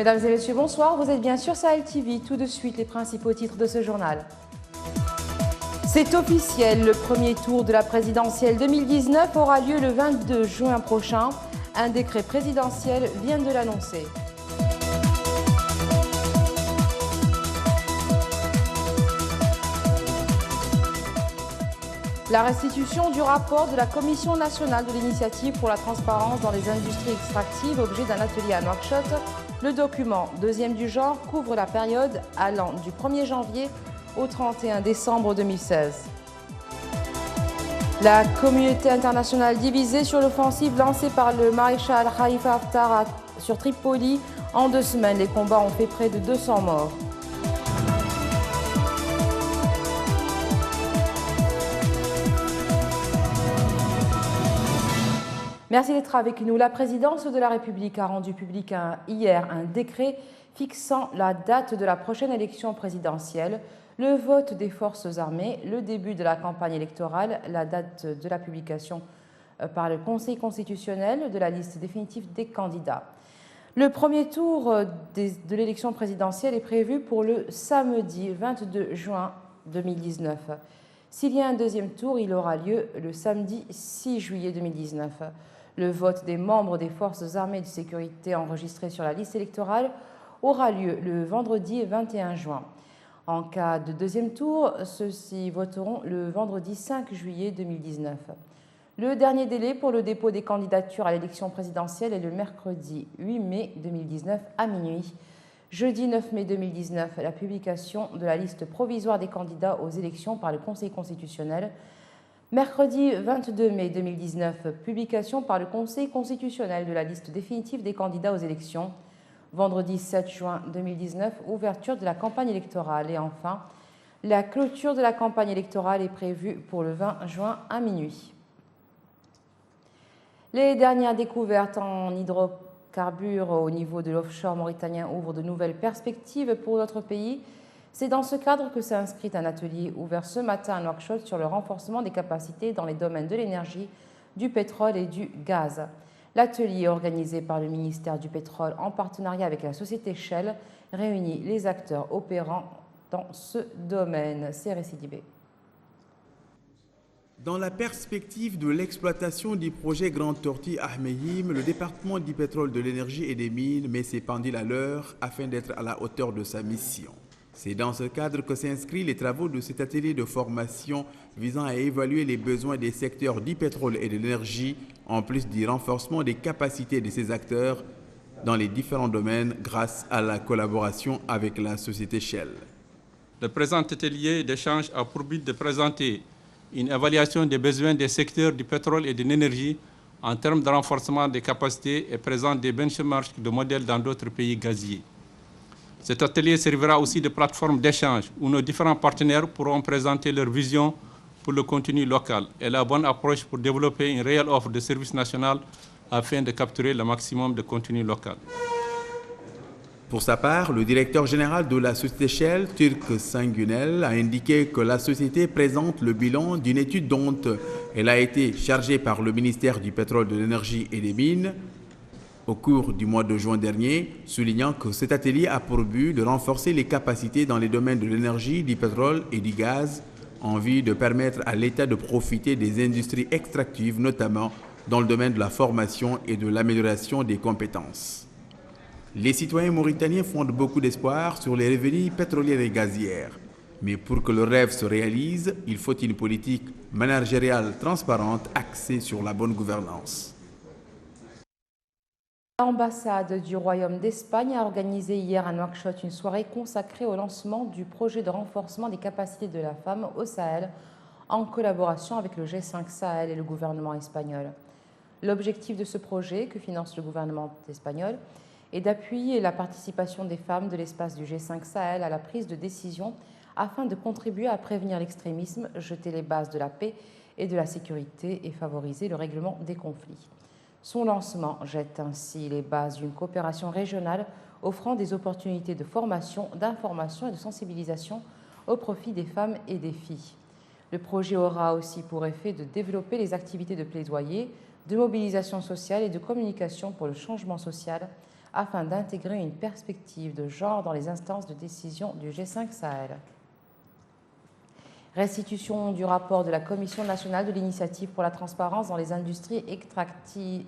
Mesdames et messieurs, bonsoir. Vous êtes bien sur Sahel TV. Tout de suite, les principaux titres de ce journal. C'est officiel, le premier tour de la présidentielle 2019 aura lieu le 22 juin prochain. Un décret présidentiel vient de l'annoncer. La restitution du rapport de la Commission nationale de l'initiative pour la transparence dans les industries extractives, objet d'un atelier à Nouakchott. Le document, deuxième du genre, couvre la période allant du 1er janvier au 31 décembre 2016. La communauté internationale divisée sur l'offensive lancée par le maréchal Khalifa Haftar sur Tripoli. En 2 semaines, les combats ont fait près de 200 morts. Merci d'être avec nous. La présidence de la République a rendu public hier un décret fixant la date de la prochaine élection présidentielle, le vote des forces armées, le début de la campagne électorale, la date de la publication par le Conseil constitutionnel de la liste définitive des candidats. Le premier tour de l'élection présidentielle est prévu pour le samedi 22 juin 2019. S'il y a un deuxième tour, il aura lieu le samedi 6 juillet 2019. Le vote des membres des forces armées et de sécurité enregistrés sur la liste électorale aura lieu le vendredi 21 juin. En cas de deuxième tour, ceux-ci voteront le vendredi 5 juillet 2019. Le dernier délai pour le dépôt des candidatures à l'élection présidentielle est le mercredi 8 mai 2019 à minuit. Jeudi 9 mai 2019, la publication de la liste provisoire des candidats aux élections par le Conseil constitutionnel. Mercredi 22 mai 2019, publication par le Conseil constitutionnel de la liste définitive des candidats aux élections. Vendredi 7 juin 2019, ouverture de la campagne électorale. Et enfin, la clôture de la campagne électorale est prévue pour le 20 juin à minuit. Les dernières découvertes en hydrocarbures au niveau de l'offshore mauritanien ouvrent de nouvelles perspectives pour notre pays. C'est dans ce cadre que s'est inscrit un atelier ouvert ce matin à Nouakchott sur le renforcement des capacités dans les domaines de l'énergie, du pétrole et du gaz. L'atelier, organisé par le ministère du Pétrole en partenariat avec la société Shell, réunit les acteurs opérants dans ce domaine. C'est Récidibé. Dans la perspective de l'exploitation du projet Grande Tortue Ahmeyim, le département du pétrole, de l'énergie et des mines met ses pendules à l'heure afin d'être à la hauteur de sa mission. C'est dans ce cadre que s'inscrivent les travaux de cet atelier de formation visant à évaluer les besoins des secteurs du pétrole et de l'énergie, en plus du renforcement des capacités de ces acteurs dans les différents domaines grâce à la collaboration avec la société Shell. Le présent atelier d'échange a pour but de présenter une évaluation des besoins des secteurs du pétrole et de l'énergie en termes de renforcement des capacités et présente des benchmarks de modèles dans d'autres pays gaziers. Cet atelier servira aussi de plateforme d'échange où nos différents partenaires pourront présenter leur vision pour le contenu local et la bonne approche pour développer une réelle offre de services national afin de capturer le maximum de contenu local. Pour sa part, le directeur général de la société Shell, Turk Sangunel, a indiqué que la société présente le bilan d'une étude dont elle a été chargée par le ministère du Pétrole, de l'Énergie et des Mines au cours du mois de juin dernier, soulignant que cet atelier a pour but de renforcer les capacités dans les domaines de l'énergie, du pétrole et du gaz, en vue de permettre à l'État de profiter des industries extractives, notamment dans le domaine de la formation et de l'amélioration des compétences. Les citoyens mauritaniens fondent beaucoup d'espoir sur les revenus pétroliers et gazières. Mais pour que le rêve se réalise, il faut une politique managériale transparente axée sur la bonne gouvernance. L'ambassade du Royaume d'Espagne a organisé hier à Nouakchott une soirée consacrée au lancement du projet de renforcement des capacités de la femme au Sahel en collaboration avec le G5 Sahel et le gouvernement espagnol. L'objectif de ce projet, que finance le gouvernement espagnol, est d'appuyer la participation des femmes de l'espace du G5 Sahel à la prise de décision afin de contribuer à prévenir l'extrémisme, jeter les bases de la paix et de la sécurité et favoriser le règlement des conflits. Son lancement jette ainsi les bases d'une coopération régionale offrant des opportunités de formation, d'information et de sensibilisation au profit des femmes et des filles. Le projet aura aussi pour effet de développer les activités de plaidoyer, de mobilisation sociale et de communication pour le changement social afin d'intégrer une perspective de genre dans les instances de décision du G5 Sahel. Restitution du rapport de la Commission nationale de l'initiative pour la transparence dans les industries extractives,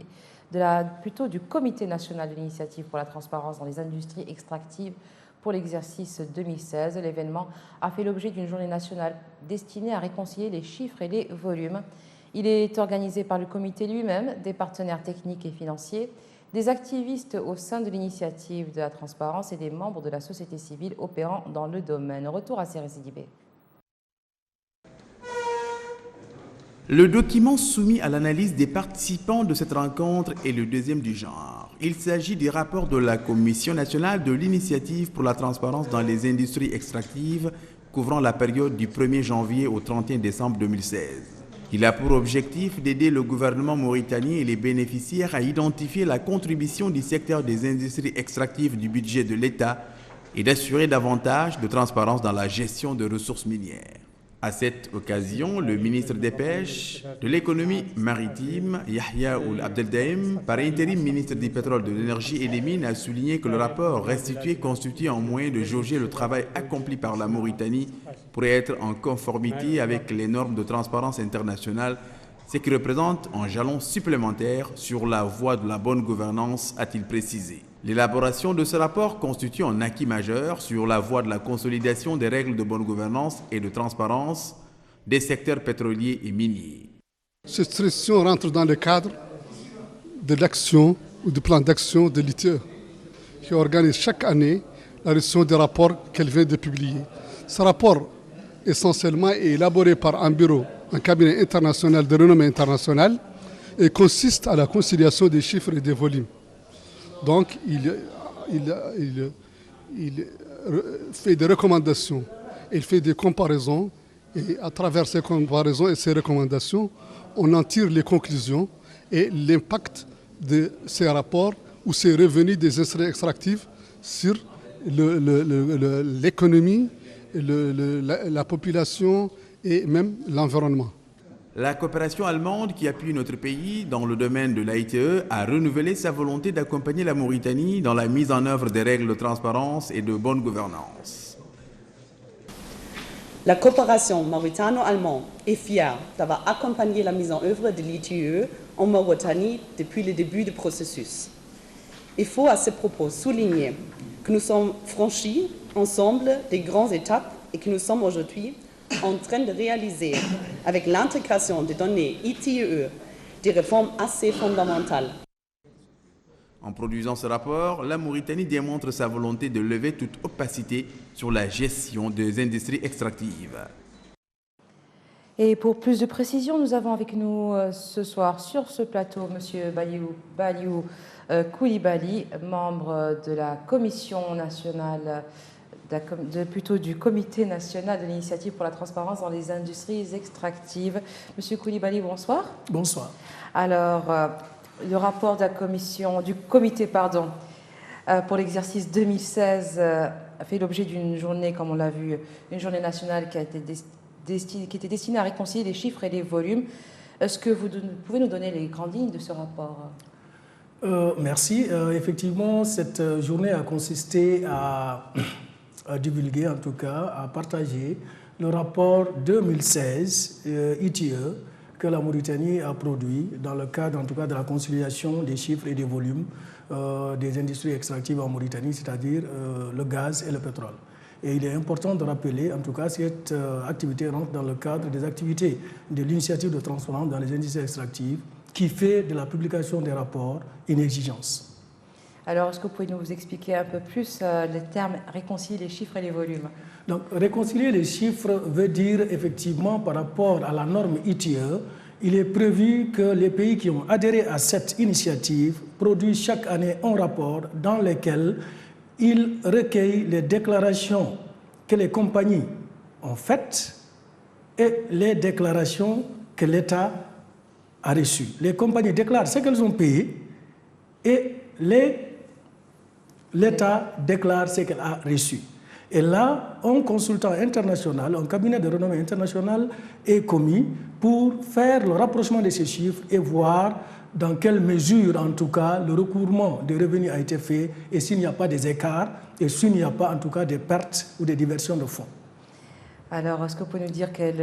du Comité national de l'initiative pour la transparence dans les industries extractives pour l'exercice 2016. L'événement a fait l'objet d'une journée nationale destinée à réconcilier les chiffres et les volumes. Il est organisé par le comité lui-même, des partenaires techniques et financiers, des activistes au sein de l'initiative de la transparence et des membres de la société civile opérant dans le domaine. Retour à Cérès Sidibé. Le document soumis à l'analyse des participants de cette rencontre est le deuxième du genre. Il s'agit du rapport de la Commission nationale de l'initiative pour la transparence dans les industries extractives couvrant la période du 1er janvier au 31 décembre 2016. Il a pour objectif d'aider le gouvernement mauritanien et les bénéficiaires à identifier la contribution du secteur des industries extractives du budget de l'État et d'assurer davantage de transparence dans la gestion de ressources minières. À cette occasion, le ministre des Pêches, de l'économie maritime, Yahya Ould Abdeldaïm, par intérim ministre du Pétrole, de l'Énergie et des Mines, a souligné que le rapport restitué constitue un moyen de jauger le travail accompli par la Mauritanie pour être en conformité avec les normes de transparence internationale, ce qui représente un jalon supplémentaire sur la voie de la bonne gouvernance, a-t-il précisé. L'élaboration de ce rapport constitue un acquis majeur sur la voie de la consolidation des règles de bonne gouvernance et de transparence des secteurs pétroliers et miniers. Cette session rentre dans le cadre de l'action ou du plan d'action de l'ITE qui organise chaque année la rédaction des rapports qu'elle vient de publier. Ce rapport, essentiellement, est élaboré par un bureau, un cabinet international de renommée internationale et consiste à la conciliation des chiffres et des volumes. Donc, il fait des recommandations, il fait des comparaisons, et à travers ces comparaisons et ces recommandations, on en tire les conclusions et l'impact de ces rapports ou ces revenus des industries extractives sur l'économie, la population et même l'environnement. La coopération allemande qui appuie notre pays dans le domaine de l'ITE a renouvelé sa volonté d'accompagner la Mauritanie dans la mise en œuvre des règles de transparence et de bonne gouvernance. La coopération mauritano-allemande est fière d'avoir accompagné la mise en œuvre de l'ITE en Mauritanie depuis le début du processus. Il faut à ce propos souligner que nous sommes franchis ensemble des grandes étapes et que nous sommes aujourd'hui en train de réaliser, avec l'intégration des données ITIE, des réformes assez fondamentales. En produisant ce rapport, la Mauritanie démontre sa volonté de lever toute opacité sur la gestion des industries extractives. Et pour plus de précision, nous avons avec nous ce soir sur ce plateau M. Baliou Koulibaly, membre de la Commission nationale du Comité national de l'initiative pour la transparence dans les industries extractives. Monsieur Koulibaly, bonsoir. Bonsoir. Alors, le rapport de la comité pour l'exercice 2016 a fait l'objet d'une journée, comme on l'a vu, une journée nationale qui était destinée à réconcilier les chiffres et les volumes. Est-ce que vous pouvez nous donner les grandes lignes de ce rapport? Merci. Effectivement, cette journée a consisté à divulguer, en tout cas, à partager le rapport 2016 ITIE que la Mauritanie a produit dans le cadre, en tout cas, de la conciliation des chiffres et des volumes des industries extractives en Mauritanie, c'est-à-dire le gaz et le pétrole. Et il est important de rappeler, en tout cas, cette activité rentre dans le cadre des activités de l'initiative de transparence dans les industries extractives qui fait de la publication des rapports une exigence. Alors, est-ce que vous pouvez nous expliquer un peu plus le terme « réconcilier les chiffres et les volumes » Donc, réconcilier les chiffres veut dire effectivement par rapport à la norme ITIE, il est prévu que les pays qui ont adhéré à cette initiative produisent chaque année un rapport dans lequel ils recueillent les déclarations que les compagnies ont faites et les déclarations que l'État a reçues. Les compagnies déclarent ce qu'elles ont payé et l'État déclare ce qu'elle a reçu. Et là, un consultant international, un cabinet de renommée internationale est commis pour faire le rapprochement de ces chiffres et voir dans quelle mesure, en tout cas, le recouvrement des revenus a été fait et s'il n'y a pas des écarts et s'il n'y a pas, en tout cas, des pertes ou des diversions de fonds. Alors, est-ce que vous pouvez nous dire quel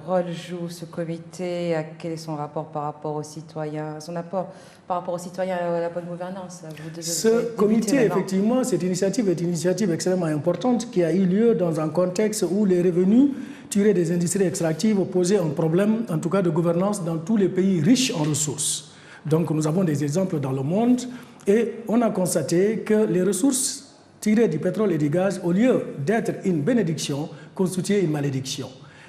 rôle joue ce comité, quel est son rapport par rapport aux citoyens, son apport par rapport aux citoyens à la bonne gouvernance? Ce comité, effectivement, cette initiative est une initiative extrêmement importante qui a eu lieu dans un contexte où les revenus tirés des industries extractives posaient un problème, en tout cas de gouvernance, dans tous les pays riches en ressources. Donc, nous avons des exemples dans le monde et on a constaté que les ressources tirées du pétrole et du gaz, au lieu d'être une bénédiction, constituaient une malédiction.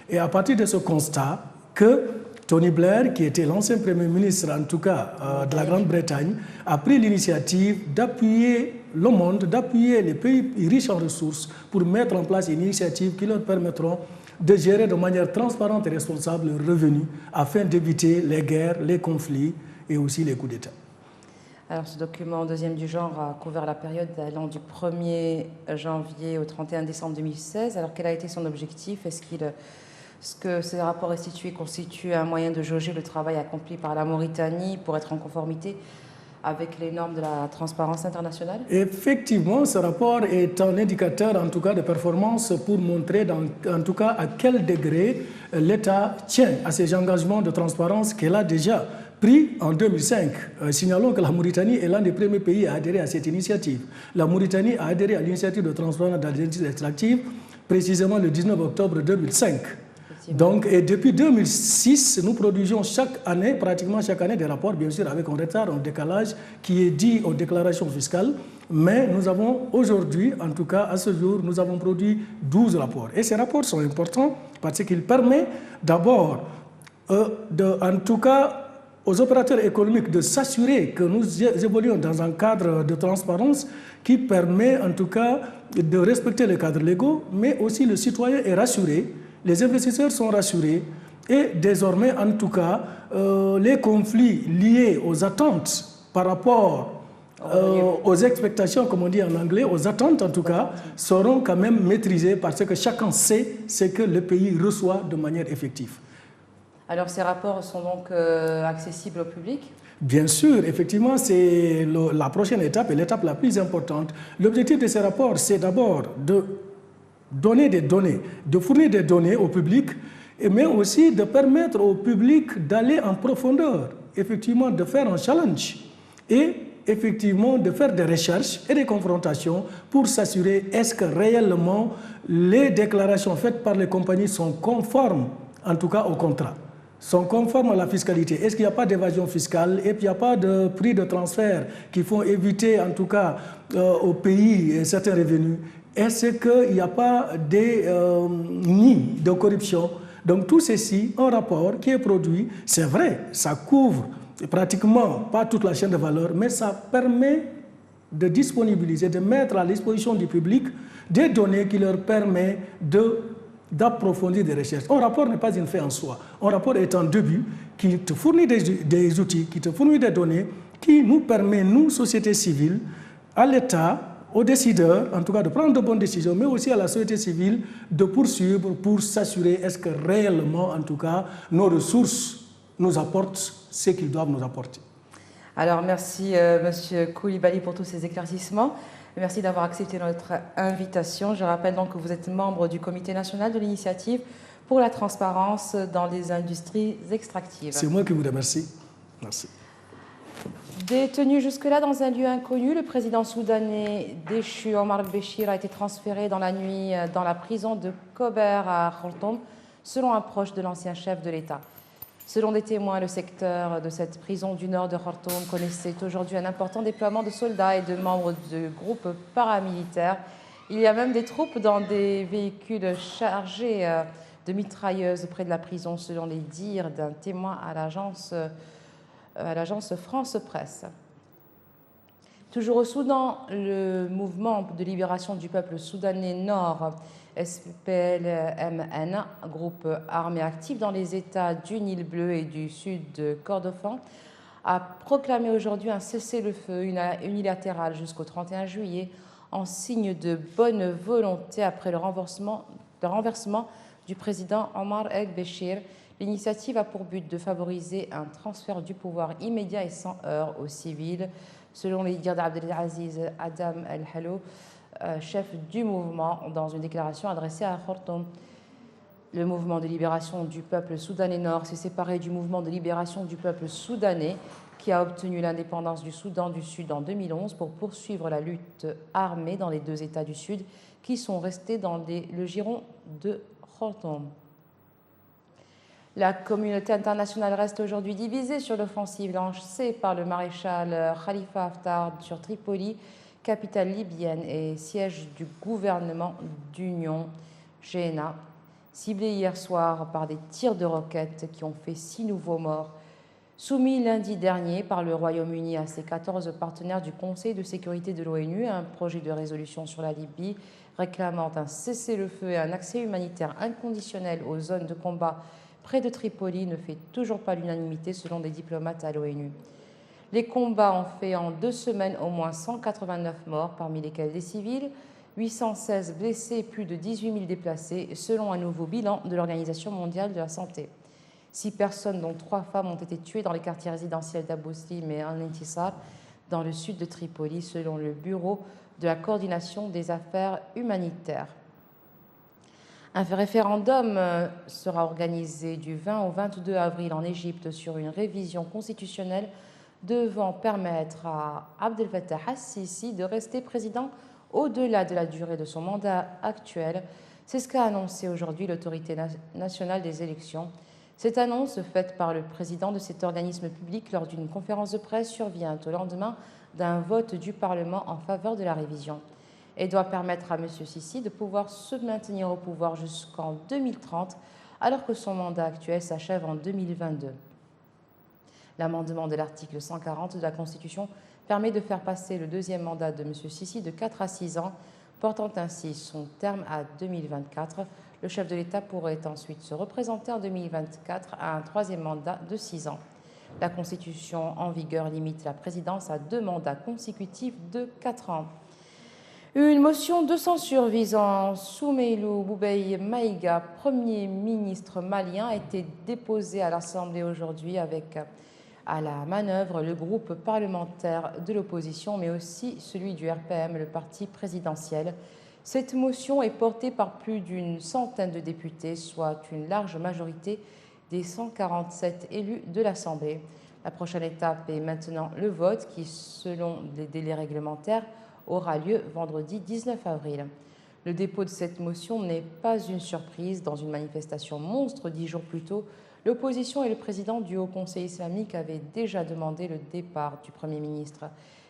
Et à partir de ce constat, que Tony Blair, qui était l'ancien Premier ministre, en tout cas de la Grande-Bretagne, a pris l'initiative d'appuyer le monde, d'appuyer les pays riches en ressources pour mettre en place une initiative qui leur permettront de gérer de manière transparente et responsable leurs revenus afin d'éviter les guerres, les conflits et aussi les coups d'État. Alors, ce document deuxième du genre a couvert la période allant du 1er janvier au 31 décembre 2016. Alors, quel a été son objectif? Est-ce que ces rapports restitués constituent un moyen de jauger le travail accompli par la Mauritanie pour être en conformité avec les normes de la transparence internationale? Effectivement, ce rapport est un indicateur, en tout cas, de performance pour montrer, en tout cas, à quel degré l'État tient à ses engagements de transparence qu'elle a déjà pris en 2005. Signalons que la Mauritanie est l'un des premiers pays à adhérer à cette initiative. La Mauritanie a adhéré à l'initiative de transparence dans les industries extractives précisément le 19 octobre 2005. Donc, et depuis 2006, nous produisons chaque année, pratiquement chaque année, des rapports, bien sûr, avec un retard, un décalage qui est dû aux déclarations fiscales. Mais nous avons aujourd'hui, en tout cas à ce jour, nous avons produit 12 rapports. Et ces rapports sont importants parce qu'ils permettent d'abord, en tout cas, aux opérateurs économiques de s'assurer que nous évoluons dans un cadre de transparence qui permet en tout cas de respecter les cadres légaux, mais aussi le citoyen est rassuré, les investisseurs sont rassurés et désormais en tout cas les conflits liés aux attentes par rapport aux expectations, comme on dit en anglais, aux attentes en tout cas, seront quand même maîtrisés parce que chacun sait ce que le pays reçoit de manière effective. Alors, ces rapports sont donc accessibles au public? Bien sûr, effectivement, c'est la prochaine étape et l'étape la plus importante. L'objectif de ces rapports, c'est d'abord de donner des données, de fournir des données au public, mais aussi de permettre au public d'aller en profondeur, effectivement, de faire un challenge et effectivement de faire des recherches et des confrontations pour s'assurer est-ce que réellement les déclarations faites par les compagnies sont conformes, en tout cas au contrat, sont conformes à la fiscalité. Est-ce qu'il n'y a pas d'évasion fiscale et puis il n'y a pas de prix de transfert qui font éviter en tout cas au pays certains revenus? Est-ce qu'il n'y a pas des nids de corruption? Donc tout ceci, un rapport qui est produit, c'est vrai, ça couvre pratiquement pas toute la chaîne de valeur, mais ça permet de disponibiliser, de mettre à disposition du public des données qui leur permettent d'approfondir des recherches. Un rapport n'est pas une fin en soi. Un rapport est un début qui te fournit des outils, qui te fournit des données, qui nous permet, nous, société civile, à l'État, aux décideurs, en tout cas de prendre de bonnes décisions, mais aussi à la société civile de poursuivre pour s'assurer est-ce que réellement, en tout cas, nos ressources nous apportent ce qu'ils doivent nous apporter. Alors, merci Monsieur Koulibaly pour tous ces éclaircissements. Merci d'avoir accepté notre invitation. Je rappelle donc que vous êtes membre du Comité national de l'initiative pour la transparence dans les industries extractives. C'est moi qui vous remercie. Merci. Détenu jusque-là dans un lieu inconnu, le président soudanais déchu Omar el-Béchir a été transféré dans la nuit dans la prison de Kober à Khartoum, selon un proche de l'ancien chef de l'État. Selon des témoins, le secteur de cette prison du nord de Khartoum connaissait aujourd'hui un important déploiement de soldats et de membres de groupes paramilitaires. Il y a même des troupes dans des véhicules chargés de mitrailleuses près de la prison, selon les dires d'un témoin à l'agence France Presse. Toujours au Soudan, le mouvement de libération du peuple soudanais nord, SPLMN, groupe armé actif dans les États du Nil bleu et du sud de Kordofan, a proclamé aujourd'hui un cessez-le-feu unilatéral jusqu'au 31 juillet en signe de bonne volonté après le renversement du président Omar el-Béchir, L'initiative a pour but de favoriser un transfert du pouvoir immédiat et sans heurts aux civils, selon les dires d'Abdelaziz Adam El-Halou, chef du mouvement, dans une déclaration adressée à Khartoum. Le mouvement de libération du peuple soudanais Nord s'est séparé du mouvement de libération du peuple soudanais qui a obtenu l'indépendance du Soudan du Sud en 2011 pour poursuivre la lutte armée dans les deux États du Sud qui sont restés dans le giron de Khartoum. La communauté internationale reste aujourd'hui divisée sur l'offensive lancée par le maréchal Khalifa Haftar sur Tripoli, capitale libyenne et siège du gouvernement d'union GNA, ciblé hier soir par des tirs de roquettes qui ont fait 6 nouveaux morts. Soumis lundi dernier par le Royaume-Uni à ses 14 partenaires du Conseil de sécurité de l'ONU, un projet de résolution sur la Libye réclamant un cessez-le-feu et un accès humanitaire inconditionnel aux zones de combat près de Tripoli ne fait toujours pas l'unanimité selon des diplomates à l'ONU. Les combats ont fait en 2 semaines au moins 189 morts, parmi lesquels des civils, 816 blessés et plus de 18 000 déplacés, selon un nouveau bilan de l'Organisation mondiale de la santé. 6 personnes, dont 3 femmes, ont été tuées dans les quartiers résidentiels d'Abou Slim et Al-Intisar, dans le sud de Tripoli, selon le Bureau de la coordination des affaires humanitaires. Un référendum sera organisé du 20 au 22 avril en Égypte sur une révision constitutionnelle devant permettre à Abdel Fattah al-Sisi de rester président au-delà de la durée de son mandat actuel. C'est ce qu'a annoncé aujourd'hui l'autorité nationale des élections. Cette annonce, faite par le président de cet organisme public lors d'une conférence de presse, survient au lendemain d'un vote du Parlement en faveur de la révision et doit permettre à M. Sisi de pouvoir se maintenir au pouvoir jusqu'en 2030, alors que son mandat actuel s'achève en 2022. L'amendement de l'article 140 de la Constitution permet de faire passer le deuxième mandat de M. Sisi de 4 à 6 ans, portant ainsi son terme à 2024. Le chef de l'État pourrait ensuite se représenter en 2024 à un troisième mandat de 6 ans. La Constitution en vigueur limite la présidence à 2 mandats consécutifs de 4 ans. Une motion de censure visant Soumeilou Boubèye Maïga, Premier ministre malien, a été déposée à l'Assemblée aujourd'hui avec à la manœuvre le groupe parlementaire de l'opposition, mais aussi celui du RPM, le parti présidentiel. Cette motion est portée par plus d'une centaine de députés, soit une large majorité des 147 élus de l'Assemblée. La prochaine étape est maintenant le vote qui, selon les délais réglementaires, aura lieu vendredi 19 avril. Le dépôt de cette motion n'est pas une surprise. Dans une manifestation monstre 10 jours plus tôt, l'opposition et le président du Haut Conseil islamique avaient déjà demandé le départ du Premier ministre.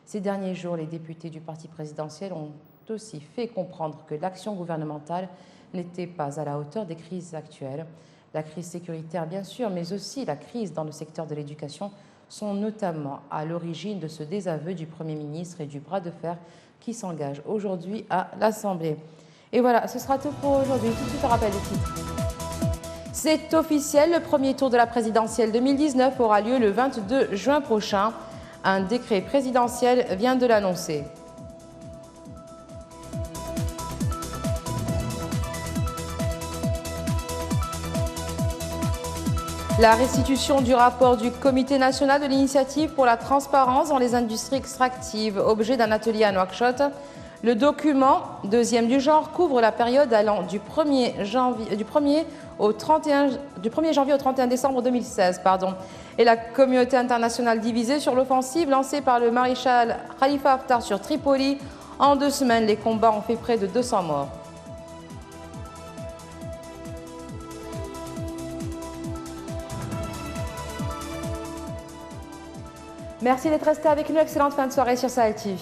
Ces derniers jours, les députés du parti présidentiel ont aussi fait comprendre que l'action gouvernementale n'était pas à la hauteur des crises actuelles. La crise sécuritaire, bien sûr, mais aussi la crise dans le secteur de l'éducation sont notamment à l'origine de ce désaveu du Premier ministre et du bras de fer qui s'engage aujourd'hui à l'Assemblée. Et voilà, ce sera tout pour aujourd'hui. Tout de suite, un rappel des titres. C'est officiel, le premier tour de la présidentielle 2019 aura lieu le 22 juin prochain. Un décret présidentiel vient de l'annoncer. La restitution du rapport du Comité national de l'initiative pour la transparence dans les industries extractives, objet d'un atelier à Nouakchott. Le document, deuxième du genre, couvre la période allant du 1er janvier au 31 décembre 2016. Et la communauté internationale divisée sur l'offensive lancée par le maréchal Khalifa Haftar sur Tripoli. En 2 semaines, les combats ont fait près de 200 morts. Merci d'être resté avec nous. Excellente fin de soirée sur Sahel TV.